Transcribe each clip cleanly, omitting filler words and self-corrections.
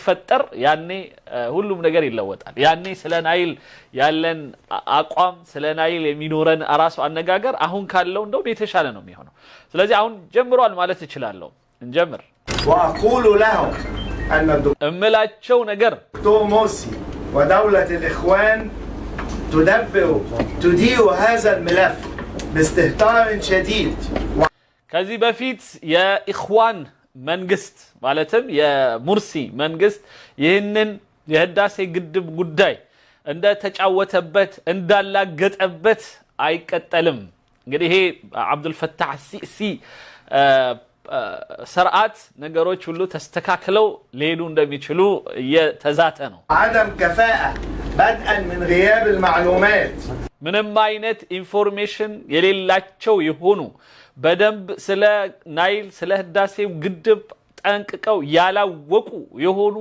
ስትፈጠር ያኔ ሁሉም ነገር ይለወጣል ያኔ ስለ ናይል ያለን አቋም ስለ ናይል የሚኖረን አራሱ አነጋገር አሁን ካለው እንደው የተሻለ ነው የሚሆነው ስለዚህ አሁን ጀምሯል ማለት ይችላልው እንጀምር واقول لهم ان እምላቸው ነገር دكتور مرسي ودولة الاخوان تدير هذا الملف باستهتار شديد ከዚህ በፊት የኢኽዋን መንግስት ማለትም የሙርሲ መንግስት ይህንን የህዳሴ ግድብ ጉዳይ እንደ ተጫወተበት እንዳላገጠበት አይቀጠልም እንግዲህ ይሄ አብዱል ፈታህ ሲሲ ስርዓት ነገሮች ሁሉ ተስተካክለው ሊሄዱ እንደሚችሉ የተዛተ ነው عدم كفاءة بدءا من غياب المعلومات ምንም አይነት ኢንፎርሜሽን የሌላቸው ይሆኑ በደንብ ስለ ናይል ስለ ህዳሴው ግድብ ጠንቅቀው ያላወቁ የሆኑ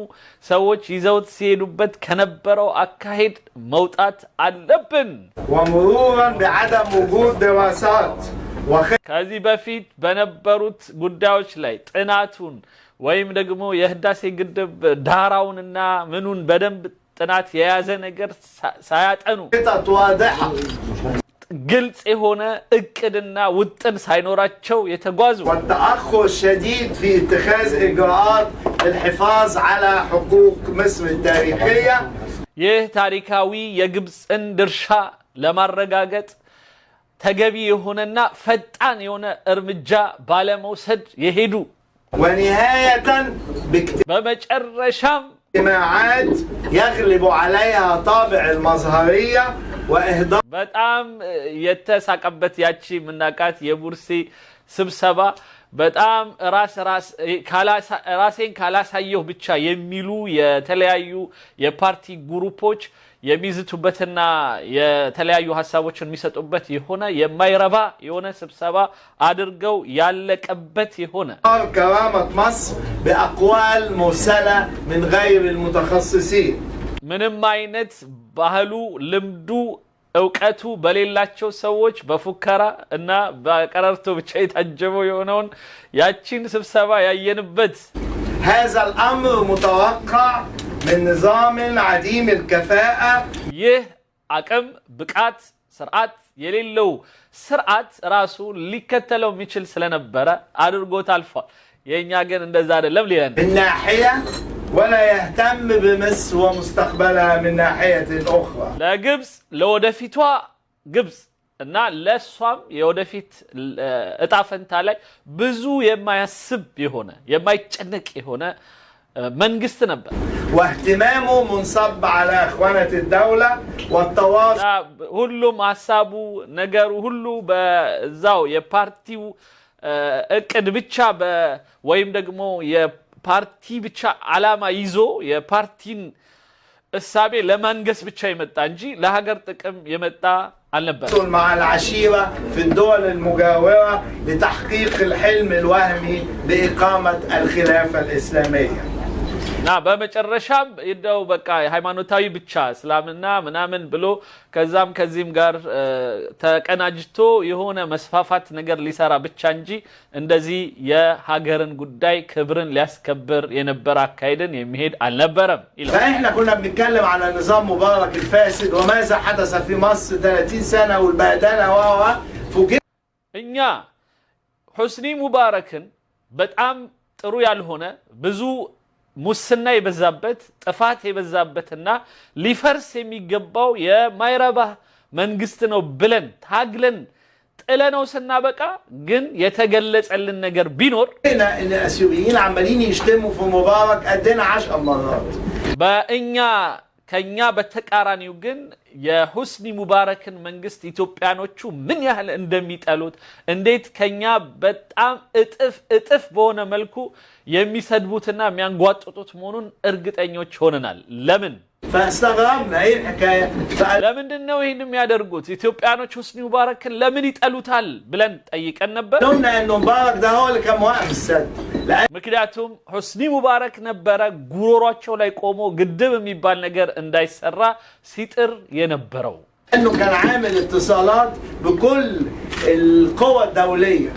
ሰዎች ይዘውት ሲሄዱበት ከነበረው አካሄድ መውጣት አለብን ومرورا بعدم وجود دراسات ከዚህ በፊት በነበሩት ጉዳዮች ላይ ጥናቱን ወይም ደግሞ የህዳሴ ግድብ ዳራውንና ምኑን በደንብ ጥናት የያዘ ነገር ሳያጠኑ ግልጽ የሆነ እቅድና ውጥን ሳይኖራቸው የተጓዙ والتأخر الشديد في اتخاذ إجراءات للحفاظ على حقوق مصر التاريخية ይህ ታሪካዊ የግብፅን ድርሻ ለማረጋገጥ ተገቢ የሆነና ፈጣን የሆነ እርምጃ ባለመውሰድ የሄዱ ونهاية በመጨረሻም اجتماعات يغلب عليها طابع المظهرية وإهدار በጣም የተሳቀበት ያቺ ምናቃት የቡርሲ ስብሰባ በጣም ራሴን ካላሳየው ብቻ የሚሉ የተለያዩ የፓርቲ ግሩፖች የሚዝቱበትና የተለያዩ ሐሳቦችን የሚሰጡበት የሆነ የማይረባ የሆነ ስብሰባ አድርገው ያለቀበት የሆነ كرامة مصر بأقوال مرسلة من غير المتخصصين ምንም አይነት ባህሉ ልምዱ እውቀቱ በሌላቸው ሰዎች በፉከራ እና በቀረርቶ ብቻ የታጀበው የሆነውን ያቺን ስብሰባ ያየንበት هذا الأمر متوقع من نظام عديم الكفاءة ይህ አቅም ብቃት ስርዓት የሌለው ስርዓት ራሱ ሊከተለው የሚችል ስለነበረ አድርጎት አልፏል የኛ ግን እንደዛ አይደለም ሊለን من ناحية ولا يهتم بمصر ومستقبلها من ناحية أخرى ለግብጽ ለወደፊቷ ግብጽ እና ለሷም የወደፊት እጣ ፈንታ ላይ ብዙ የማያስብ የሆነ የማይጨነቅ የሆነ መንግስት ነበር واهتمامه منصب على إخوانة الدولة والتواصل ሁሉም ሐሳቡ ነገሩ ሁሉ በዛው የፓርቲው እቅድ ብቻ ወይም ደግሞ የፓርቲ ብቻ ዓላማ ይዞ የፓርቲን እሳቤ ለማንገስ ብቻ የመጣ እንጂ ለሀገር ጥቅም የመጣ አልነበር مع العشيرة في الدول المجاورة لتحقيق الحلم الوهمي بإقامة الخلافة الإسلامية ና በመጨረሻም ይደው በቃ ሃይማኖታዊ ብቻ እስላምና ምናምን ብሎ ከዛም ከዚህም ጋር ተቀናጅቶ የሆነ መስፋፋት ነገር ሊሰራ ብቻ እንጂ እንደዚህ የሀገርን ጉዳይ ክብርን ሊያስከብር የነበረ አካሄድን የሚሄድ አልነበረም ይላል فإحنا كنا بنتكلم على نظام مبارك الفاسد وماذا حدث في مصر 30 سنة والبهدلة فوجئنا እኛ ሁስኒ ሙባረክን በጣም ጥሩ ያልሆነ ብዙ ሙስና የበዛበት ጥፋት የበዛበትና ሊፈርስ የሚገባው የማይረባ መንግስት ነው ብለን ታግለን ጥለነው ስናበቃ ግን የተገለጸልን ነገር ቢኖር ان الاسيويين عمالين يشتموا في مبارك قدنا 10 مرات በእኛ ከኛ በተቃራኒው ግን የሁስኒ ሙባረክን መንግስት ኢትዮጵያኖቹ ምን ያህል እንደሚጠሉት እንዴት ከኛ በጣም እጥፍ በሆነ መልኩ የሚሰድቡትና የሚያንጓጥጡት መሆኑን እርግጠኞች ሆነናል ለምን فاستغربنا ايه الحكايه ለምንድን ነው ይሄን የሚያደርጉት ኢትዮጵያኖች ሁስኒ ሙባረክን ለምን ይጠሉታል ብለን ጠይቀን ነበር قلنا انه مبارك ده هو اللي كان واقف السد ምክንያቱም ሁስኒ ሙባረክ ነበረ ጉሮሯቸው ላይ ቆሞ ግድብ የሚባል ነገር እንዳይሰራ ሲጥር የነበረው انه كان عامل اتصالات بكل القوى الدوليه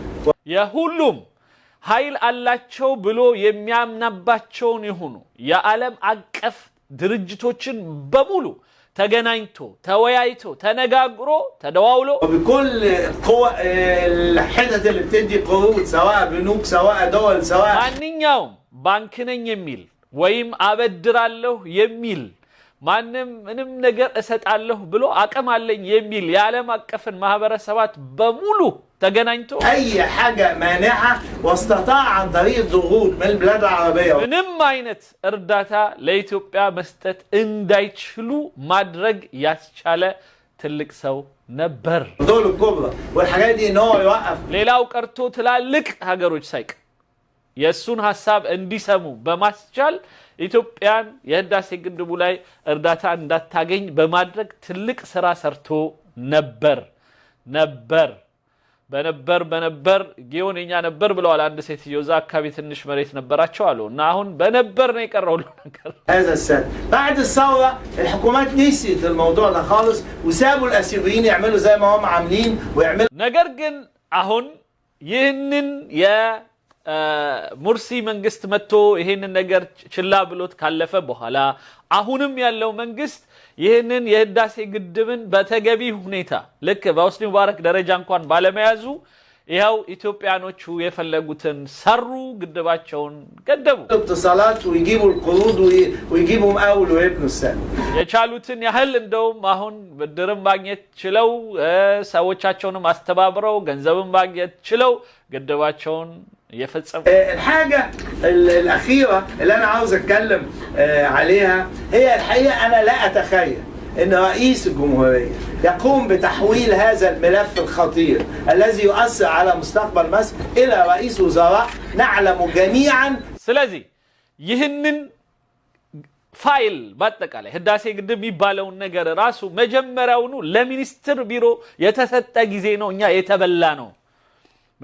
የሁሉም ኃይል አላቸው ብሎ የሚያምናባቸውን ይሁኑ የዓለም አቀፍ ድርጅቶችን በሙሉ ተገናኝቶ ተወያይቶ ተነጋግሮ ተደዋውሎ وبكل قوى الحتت اللي بتدي قروض سواء بنوك سواء دول سواء ማንኛውም ባንክ ነኝ የሚል ወይም አበድራለሁ የሚል ምንም ነገር እሰጣለሁ ብሎ አቅም አለኝ የሚል የዓለም አቀፍን ማህበረሰባት በሙሉ ተገናኝቶ اي حاجه مانعه واستطاع عن طريق الضغوط من البلاد العربيه ምንም አይነት እርዳታ ለኢትዮጵያ መስጠት እንዳይችሉ ማድረግ ያስቻለ ትልቅ ሰው ነበር። الدول الكبرى والحاجات دي ان هو يوقف ሌላው ቀርቶ ትላልቅ ሀገሮች ሳይቅ የሱን ሐሳብ እንዲሰሙ በማስቻል ኢትዮጵያን የህዳሴ ግድቡ ላይ እርዳታ እንዳታገኝ በማድረግ ትልቅ ስራ ሰርቶ ነበር። በነበር ጊዮንኛ ነበር ብለዋል አንድ ሴትዮ እዛ አካባቢ ትንሽ መሬት ነበራቸው አሉ እና አሁን በነበር ነው የቀረው ነገር هذا السنة بعد الثورة الحكومات نسيت الموضوع ده خالص وسابوا الأسيويين يعملوا زي ما هم عاملين ويعملوا ነገር ግን አሁن ይህንን ሙርሲ መንግስት መጥቶ ይሄንን ነገር ችላ ብሎት ካለፈ በኋላ አሁንም ያለው መንግስት ይህንን የህዳሴ ግድብን በተገቢ ሁኔታ ልክ በሁስኒ ሙባረክ ደረጃ እንኳን ባለመያዙ ይሄው ኢትዮጵያኖቹ የፈለጉትን ሰሩ ግድባቸውን ገደቡ اتصالات ويجيبوا القروض ويجيبوا مقاول ويبنوا السد የቻሉትን ያህል እንደውም አሁን ብድርም ማግኘት ችለው ሰዎቻቸውንም አስተባብረው ገንዘብም ማግኘት ችለው ግድባቸውን يفتصم الحاجة الأخيرة اللي أنا عاوز أتكلم عليها هي الحقيقة أنا لا أتخيل أن رئيس الجمهورية يقوم بتحويل هذا الملف الخطير الذي يؤثر على مستقبل مصر إلى رئيس وزراء نعلم جميعا سلازي يهنن فايل باتقاله ህዳሴ ግድብ የሚባለው ነገር ራሱ መጀመሪያውኑ ለሚኒስትር ቢሮ የተሰጠ ጊዜ ነው እኛ የተበላ ነው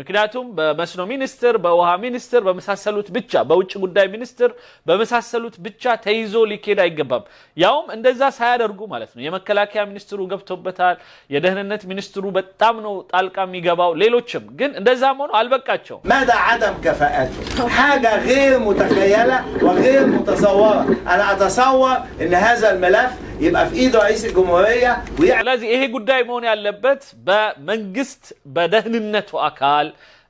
ምክንያቱም በመስኖ ሚኒስትር በውሃ ሚኒስትር በመሳሰሉት ብቻ በውጭ ጉዳይ ሚኒስትር በመሳሰሉት ብቻ ተይዞ ሊኬድ አይገባም ያውም እንደዛ ሳያደርጉ ማለት ነው የመከላከያ ሚኒስትሩ ገብቶበታል የደህንነት ሚኒስትሩ በጣም ነው ጣልቃ የሚገባው ሌሎችም ግን እንደዛ ሆኖ አልበቃቸው ماذا عدم كفاءته حاجه غير متخيله وغير متصوره انا اتصور ان هذا الملف يبقى في ايد رئيس الجمهوريه ስለዚህ ይሄ ጉዳይ መሆን ያለበት በመንግስት በደህንነቱ አካል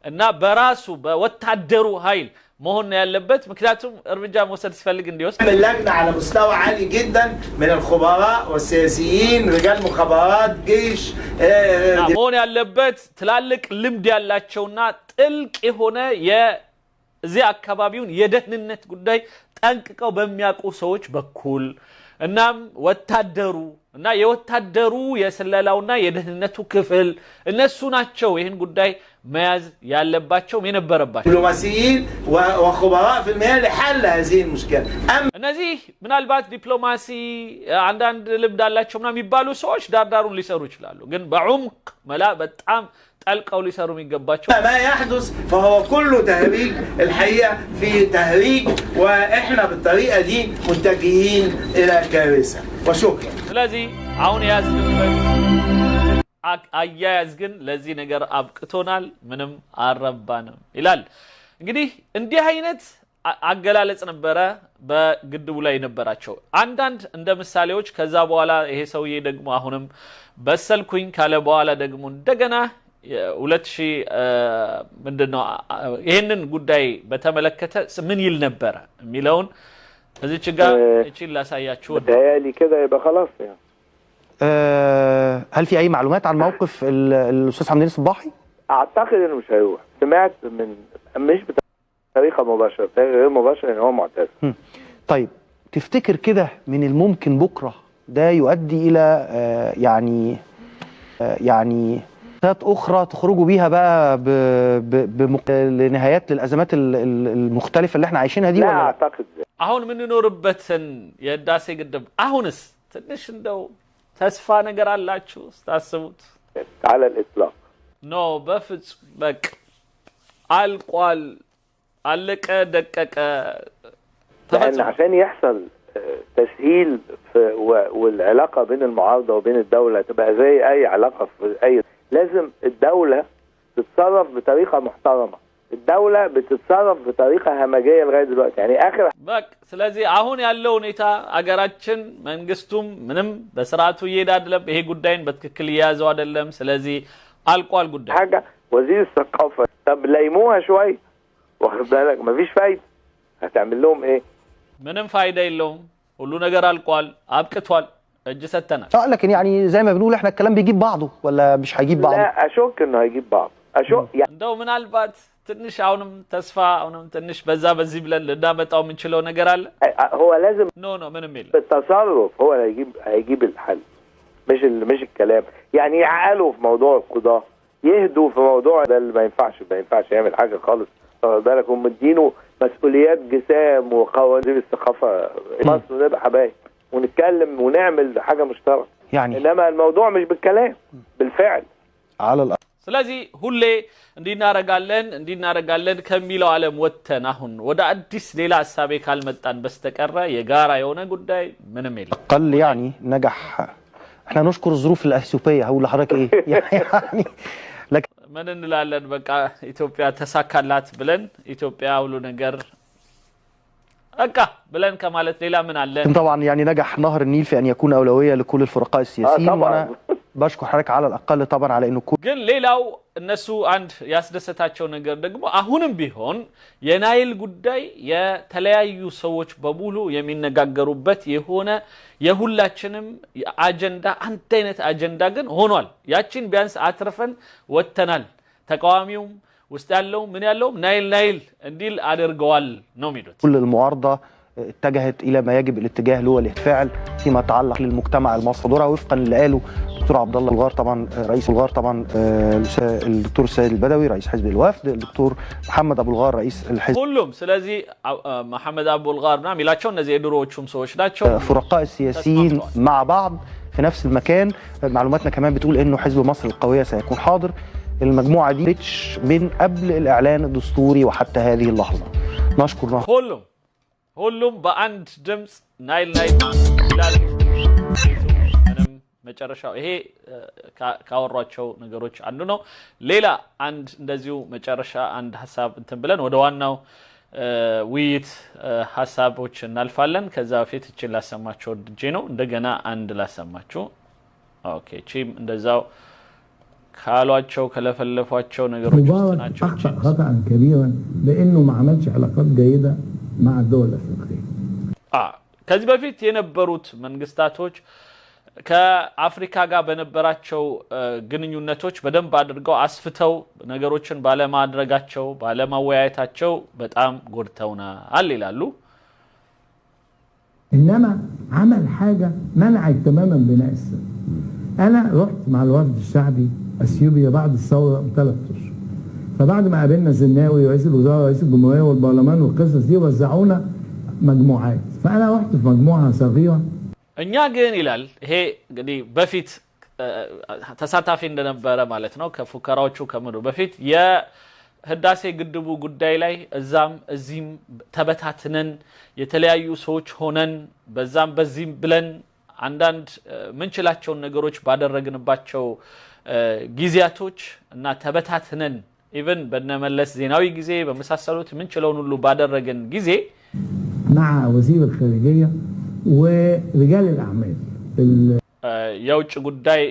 እና በራሱ በወታደሩ ኃይል መሆን ያለበት ምክንያቱም እርምጃ መውሰድ ሲፈልግ እንዲወስድ اللجنه على مستوى عالي جدا من الخبراء والسياسيين رجال مخابرات جيش መሆን ያለበት ትላልቅ ልምድ ያላቸውና ጥልቅ የሆነ የዚህ አካባቢውን የደህንነት ጉዳይ ጠንቅቀው በሚያውቁ ሰዎች በኩል እናም ወታደሩ እና የወታደሩ የስለላውና የደህንነቱ ክፍል እነሱ ናቸው ይሄን ጉዳይ መያዝ ያለባቸው የነበረባቸው ዲፕሎማሲይን وخبراء في المياه لحل هذه المشكله እነዚህ ምናልባት ዲፕሎማሲ አንዳንድ ልምድ አላቸውና የሚባሉ ሰዎች ዳርዳሩን ሊሰሩ ይችላሉ ግን በዑምቅ መላ በጣም ጠልቀው ሊሰሩ የሚገባቸው ما يحدث فهو كله تهريج الحقيقه في تهريج واحنا بالطريقه دي متجهين الى كارثه وشكرا ስለዚህ አሁን ያዝንበት አያያዝ ግን ለዚህ ነገር አብቅቶናል ምንም አረባንም ይላል እንግዲህ እንዲህ አይነት አገላለጽ ነበረ በግድቡ ላይ ነበራቸው አንዳንድ እንደ ምሳሌዎች ከዛ በኋላ ይሄ ሰውዬ ደግሞ አሁንም በሰልኩኝ ካለ በኋላ ደግሞ እንደገና 2000 ምንድነው ይሄንን ጉዳይ በተመለከተ ምን ይል ነበር የሚለውን እዚች ጋር እቺን ላሳያችሁ بتهيألي كده يبقى خلاص يعني هل في اي معلومات عن موقف الاستاذ حمدين الصباحي؟ اعتقد انه مش هيروح سمعت من مش بطريقه مباشره غير مباشره ان هو معتزل طيب تفتكر كده من الممكن بكره ده يؤدي الى يعني اخرى تخرجوا بيها بقى لنهايات للازمات المختلفه اللي احنا عايشينها دي لا ولا اعتقد አሁን ምን ኖርበትን የህዳሴ ግድብ አሁንስ ትንሽ እንደው ተስፋ ነገር አላችሁ ስታስቡት على الاطلاق ኖ በፍጹም በቃ አልቋል አለቀ ደቀቀ لان عشان يحصل تسهيل والعلاقه بين المعارضه وبين الدوله تبقى زي اي علاقه في اي لازم الدوله تتصرف بطريقه محترمه الدولة بتتصرف بطريقة همجية لغاية دلوقتي يعني آخر በቃ ስለዚህ አሁን ያለው ሁኔታ አገራችን መንግስቱም ምንም በስርዓቱ እየሄደ አይደለም ይሄ ጉዳይን በትክክል እየያዘው አይደለም ስለዚህ አልቋል ጉዳይ حاجة وزير الثقافة طب ليموها شوية واخد بالك مفيش فايدة هتعمل لهم ايه ምንም ፋይዳ የለውም ሁሉ ነገር አልቋል አብቅቷል እጅ ሰተናል لكن يعني زي ما بنقول احنا الكلام بيجيب بعضه ولا مش هيجيب بعضه لا اشك انه هيجيب بعض اشك يعني እንደው ምናልባት ትንሽ አሁንም ተስፋ አሁንም ትንሽ በዛ በዚህ ብለን ልናመጣው የምንችለው ነገር አለ هو لازم ኖ ምንም የለም بالتصرف هو هيجيب الحل مش الكلام يعني يعقلوا في موضوع القضاء يهدوا في موضوع ده اللي ما ينفعش يعمل حاجة خالص واخد بالك هم مدينه مسؤوليات جسام وقوانين الثقافة مصر ونبقى حبايب ونتكلم ونعمل حاجة مشتركة يعني انما الموضوع مش بالكلام بالفعل على الأقل ስለዚህ ሁሌ እንዲናረጋለን ከሚለው ዓለም ወጥተን አሁን ወደ አዲስ ሌላ ሐሳቤ ካልመጣን በስተቀር የጋራ የሆነ ጉዳይ ምንም የለም قل يعني نجح احنا نشكر الظروف الاثيوبيه هقول لحضرتك ايه يعني لكن ምን እንላለን በቃ ኢትዮጵያ ተሳካላት ብለን ኢትዮጵያ ሁሉ ነገር በቃ ብለን ከማለት ሌላ ምን አለ طبعا يعني نجح نهر النيل في ان يكون اولويه لكل الفرقاء السياسيين وانا بشكر حضرتك على الاقل طبعا على انه ግን ሌላው እነሱ አንድ ያስደሰታቸው ነገር ደግሞ አሁንም ቢሆን የናይል ጉዳይ የተለያዩ ሰዎች በሙሉ የሚነጋገሩበት የሆነ የሁላችንም አጀንዳ አንድ አይነት አጀንዳ ግን ሆኗል ያቺን ቢያንስ አትርፈን ወተናል ተቃዋሚውም ውስጥ ያለው ምን ያለው ናይል እንዲል አድርገዋል ነው የሚሉት كل المعارضه اتجهت الى ما يجب الاتجاه له الفعل فيما يتعلق للمجتمع المصري دورها وفقا اللي قاله الدكتور عبد الله الغار طبعا رئيس الغار طبعا الدكتور سيد البدوي رئيس حزب الوفد الدكتور محمد ابو الغار رئيس الحزب كلهم ስለዚህ محمد ابو الغار نعم ይላቸው እነዚህ የድሮዎቹም ሰዎች ናቸው فرقاء السياسيين مع بعض في نفس المكان معلوماتنا كمان بتقول انه حزب مصر القويه سيكون حاضر المجموعه دي من قبل الاعلان الدستوري وحتى هذه اللحظه نشكر ሁሉም በአንድ ድምጽ ናይል ይላል ምንም መጨረሻው ይሄ ካወሯቸው ነገሮች አንዱ ነው ሌላ አንድ እንደዚሁ መጨረሻ አንድ ሐሳብ እንትን ብለን ወደ ዋናው ውይይት ሐሳቦች እናልፋለን ከዛ በፊት እቺን ላሰማችሁ ወድጄ ነው እንደገና አንድ ላሰማችሁ ኦኬ ቺም እንደዛው ካሏቸው ከለፈለፏቸው ነገሮች ውስጥ ናቸው خطأ كبيرا لانه ما عملش علاقات جيده مع الدول الافريقيه ከዚህ በፊት የነበሩት መንግስታቶች ከአፍሪካ ጋር በነበራቸው ግንኙነቶች በደንብ አድርገው አስፍተው ነገሮችን ባለማድረጋቸው ባለማወያየታቸው በጣም ጎድተውናል ይላሉ انما عمل حاجه منعت تماما بناء السد انا رحت مع الوفد الشعبي اثيوبيا بعد الثوره ب3 اشهر فبعد ما قابلنا زناوي رئيس الوزراء رئيس الجمهوريه والبرلمان والقصص دي وزعونا مجموعات فانا رحت في مجموعه صغيره እኛ ግን ይላል ይሄ እንግዲህ በፊት ተሳታፊ እንደነበረ ማለት ነው ከፉከራዎቹ ከምሩ በፊት የህዳሴ ግድቡ ጉዳይ ላይ እዛም እዚህም ተበታትነን የተለያዩ ሰዎች ሆነን በዛም በዚህም ብለን አንዳንድ ምንችላቸው ነገሮች ባደረግንባቸው ጊዜያቶች እና ተበታትነን ኢቭን በነመለስ ዜናዊ ጊዜ በመሳሰሉት ምንችለውን ሁሉ ባደረግን ጊዜ مع وزير الخارجيه ورجال الاعمال የውጭ ጉዳይ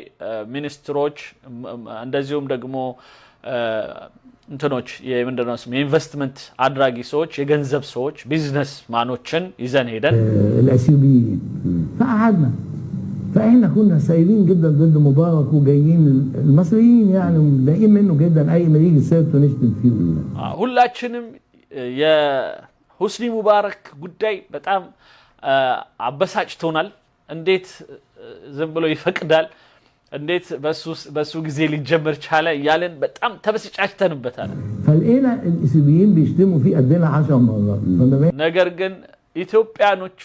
ሚኒስትሮች እንደዚሁም ደግሞ እንትኖች የምንድነው ኢንቨስትመንት አድራጊ ሰዎች የገንዘብ ሰዎች ቢዝነስ ማኖችን ይዘን ሄደን الاثيوبيين فقعدنا فاحنا كنا سايرين جدا ضد مبارك وجايين المصريين يعني متضايقين منه جدا اي ما يجي سيرته نشتم فيه ሁላችንም የሁስኒ ሙባረክ ጉዳይ በጣም አበሳጭቶናል እንዴት ዝም ብሎ ይፈቅዳል እንዴት በሱ ጊዜ ሊጀመር ቻለ ያለን በጣም ተበስጫጭተንበታል فلقينا الاثيوبيين بيشتموا فيه قدنا 10 مرات ነገር ግን ኢትዮጵያኖቹ